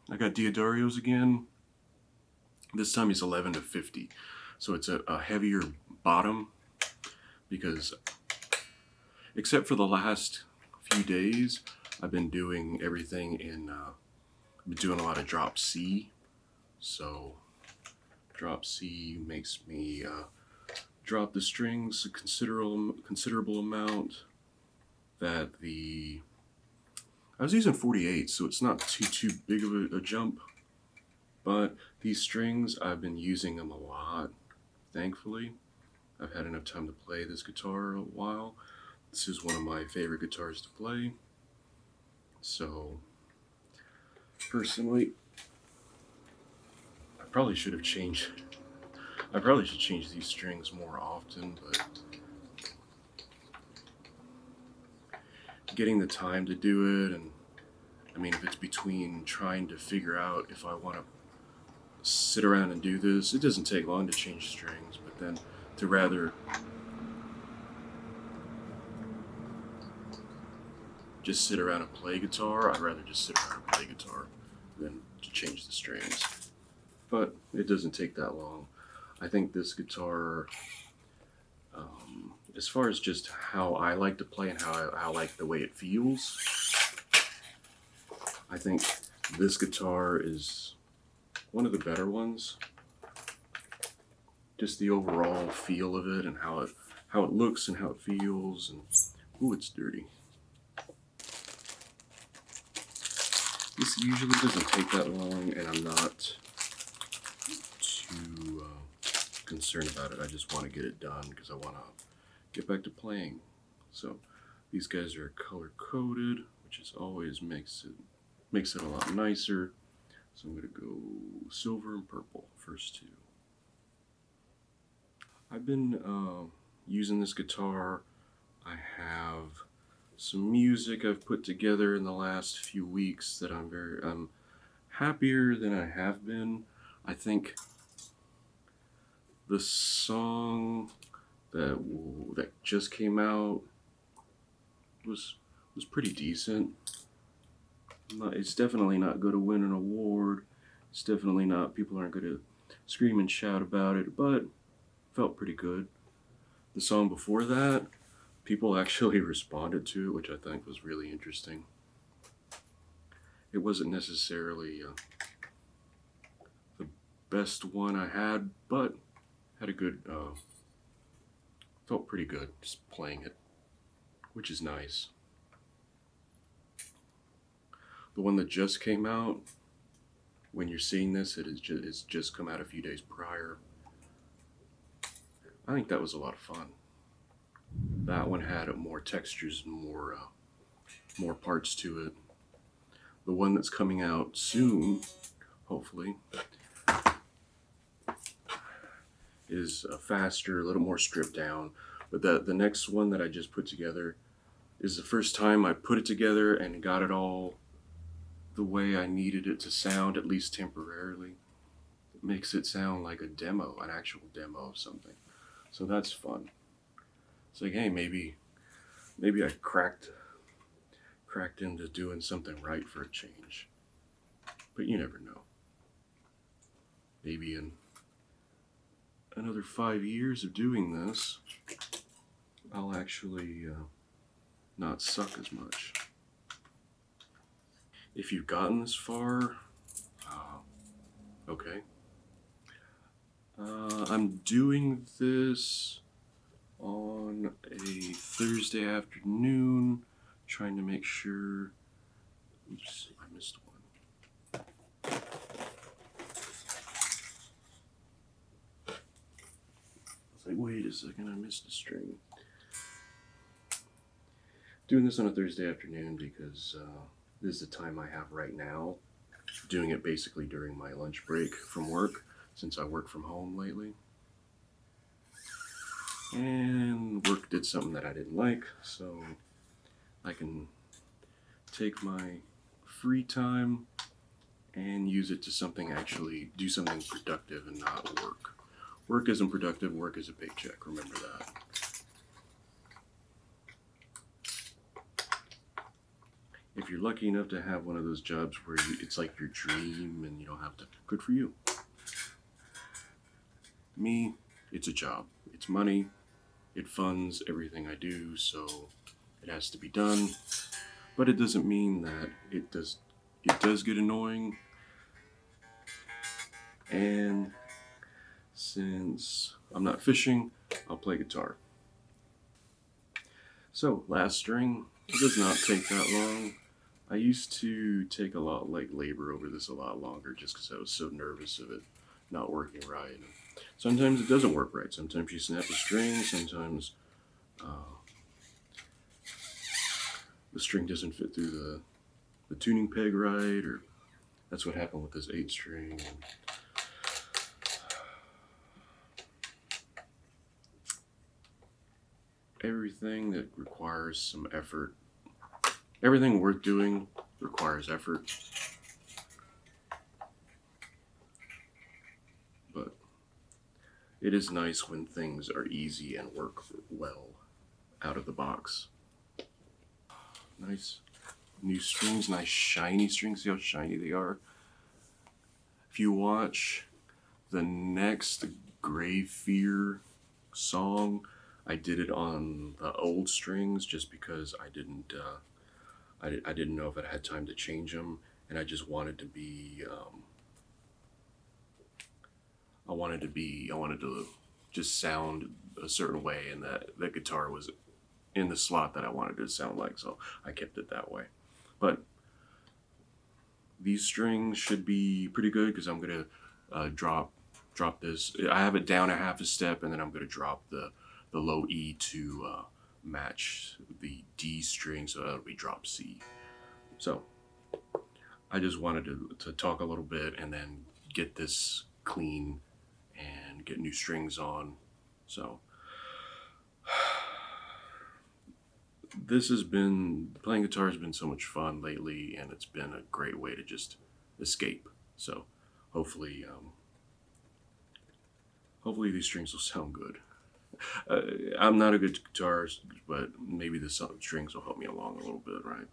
I got Diodarios again. This time he's 11 to 50. So it's a heavier bottom because, except for the last few days, I've been doing everything in, I've been doing a lot of drop C. So drop C makes me drop the strings a considerable amount. That the I was using 48, so it's not too big of a jump. But these strings, I've been using them a lot. Thankfully, I've had enough time to play this guitar a while. This is one of my favorite guitars to play. So, personally, I probably should have changed. I probably should change these strings more often, but getting the time to do it, and I mean, if it's between trying to figure out if I want to sit around and do this, it doesn't take long to change strings, but then to rather just sit around and play guitar, I'd rather just sit around and play guitar than to change the strings. But it doesn't take that long. I think this guitar, as far as just how I like to play and how I like the way it feels, I think this guitar is one of the better ones. Just the overall feel of it and how it looks and how it feels, and ooh, it's dirty. This usually doesn't take that long, and I'm not too concerned about it. I just want to get it done because I want to get back to playing. So these guys are color coded, which is always makes it a lot nicer. So I'm going to go silver and purple, first two. I've been using this guitar. I have some music I've put together in the last few weeks that I'm happier than I have been. I think the song that just came out was pretty decent. It's definitely not going to win an award. It's definitely not. People aren't going to scream and shout about it, but felt pretty good. The song before that, people actually responded to it, which I think was really interesting. It wasn't necessarily the best one I had, but had a good, felt pretty good just playing it, which is nice. The one that just came out, when you're seeing this, it's just come out a few days prior. I think that was a lot of fun. That one had more textures and more parts to it. The one that's coming out soon, hopefully, is faster, a little more stripped down. But the next one that I just put together is the first time I put it together and got it all the way I needed it to sound, at least temporarily. It makes it sound like a demo, an actual demo of something. So that's fun. It's like, hey, maybe I cracked into doing something right for a change. But you never know. Maybe in another 5 years of doing this, I'll actually not suck as much. If you've gotten this far, okay. I'm doing this on a Thursday afternoon, trying to make sure. Oops, I missed one. It's like, wait a second, I missed a string. Doing this on a Thursday afternoon because this is the time I have right now. Doing it basically during my lunch break from work, since I work from home lately. And work did something that I didn't like, so I can take my free time and use it to actually do something productive and not work. Work isn't productive, work is a paycheck, remember that. if you're lucky enough to have one of those jobs where it's like your dream and you don't have to, good for you. Me, it's a job. It's money. It funds everything I do, so it has to be done. But it doesn't mean that it does get annoying. And since I'm not fishing, I'll play guitar. So, last string, it does not take that long. I used to take a lot like labor over this a lot longer just because I was so nervous of it not working right. And sometimes it doesn't work right. Sometimes you snap a string, sometimes the string doesn't fit through the tuning peg right, or that's what happened with this 8 string. And everything that requires some effort, everything worth doing requires effort. But it is nice when things are easy and work well out of the box. Nice new strings, nice shiny strings. See how shiny they are? If you watch the next Grave Fear song, I did it on the old strings just because I didn't know if I had time to change them, and I just wanted to be I wanted to just sound a certain way, and that the guitar was in the slot that I wanted it to sound like, so I kept it that way. But these strings should be pretty good because I'm gonna drop this. I have it down a half a step, and then I'm gonna drop the low E to match the D string, so that'll be drop C. So I just wanted to talk a little bit and then get this clean and get new strings on. So playing guitar has been so much fun lately, and it's been a great way to just escape. So hopefully these strings will sound good. I'm not a good guitarist, but maybe the strings will help me along a little bit, right?